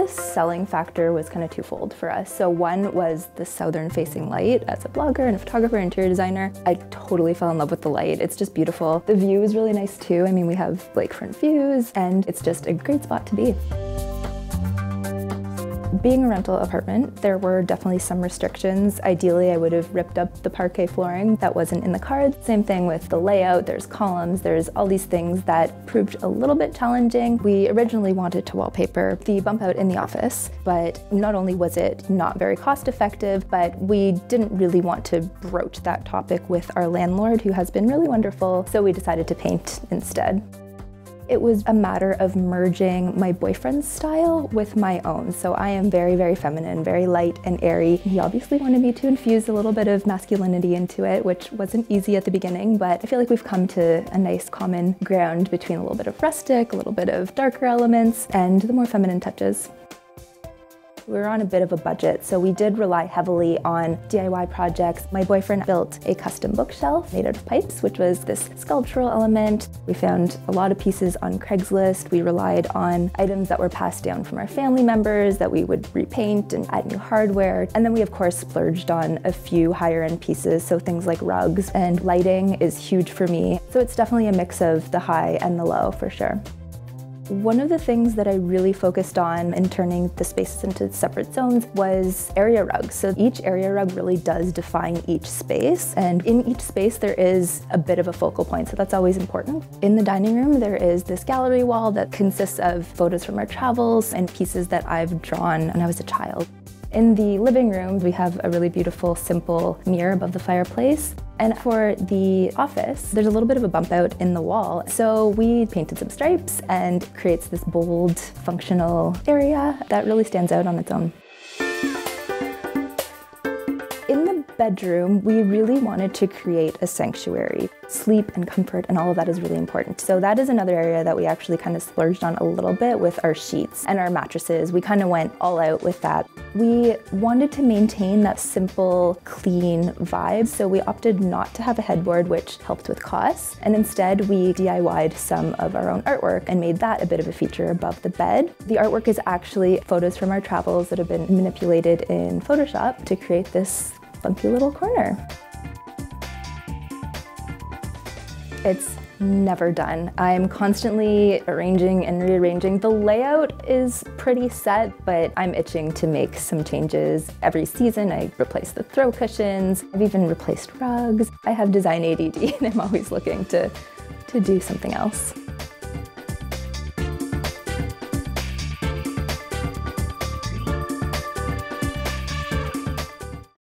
the selling factor was kind of twofold for us. So one was the southern facing light. As a blogger and a photographer and interior designer, I totally fell in love with the light. It's just beautiful. The view is really nice too. I mean, we have lakefront views and it's just a great spot to be. Being a rental apartment, there were definitely some restrictions. Ideally, I would have ripped up the parquet flooring. That wasn't in the cards. Same thing with the layout. There's columns, there's all these things that proved a little bit challenging. We originally wanted to wallpaper the bump out in the office, but not only was it not very cost effective, but we didn't really want to broach that topic with our landlord, who has been really wonderful, so we decided to paint instead. It was a matter of merging my boyfriend's style with my own. So I am very, very feminine, very light and airy. He obviously wanted me to infuse a little bit of masculinity into it, which wasn't easy at the beginning, but I feel like we've come to a nice common ground between a little bit of rustic, a little bit of darker elements, and the more feminine touches. We were on a bit of a budget, so we did rely heavily on DIY projects. My boyfriend built a custom bookshelf made out of pipes, which was this sculptural element. We found a lot of pieces on Craigslist. We relied on items that were passed down from our family members that we would repaint and add new hardware. And then we, of course, splurged on a few higher-end pieces, so things like rugs, and lighting is huge for me. So it's definitely a mix of the high and the low, for sure. One of the things that I really focused on in turning the spaces into separate zones was area rugs. So each area rug really does define each space, and in each space there is a bit of a focal point, so that's always important. In the dining room there is this gallery wall that consists of photos from our travels and pieces that I've drawn when I was a child. In the living room, we have a really beautiful, simple mirror above the fireplace. And for the office, there's a little bit of a bump out in the wall. So we painted some stripes and creates this bold, functional area that really stands out on its own. In the bedroom, we really wanted to create a sanctuary. Sleep and comfort and all of that is really important. So that is another area that we actually kind of splurged on a little bit with our sheets and our mattresses. We kind of went all out with that. We wanted to maintain that simple, clean vibe, so we opted not to have a headboard, which helped with costs, and instead we DIY'd some of our own artwork and made that a bit of a feature above the bed. The artwork is actually photos from our travels that have been manipulated in Photoshop to create this funky little corner. It's never done. I'm constantly arranging and rearranging. The layout is pretty set, but I'm itching to make some changes. Every season I replace the throw cushions. I've even replaced rugs. I have design ADD and I'm always looking to do something else.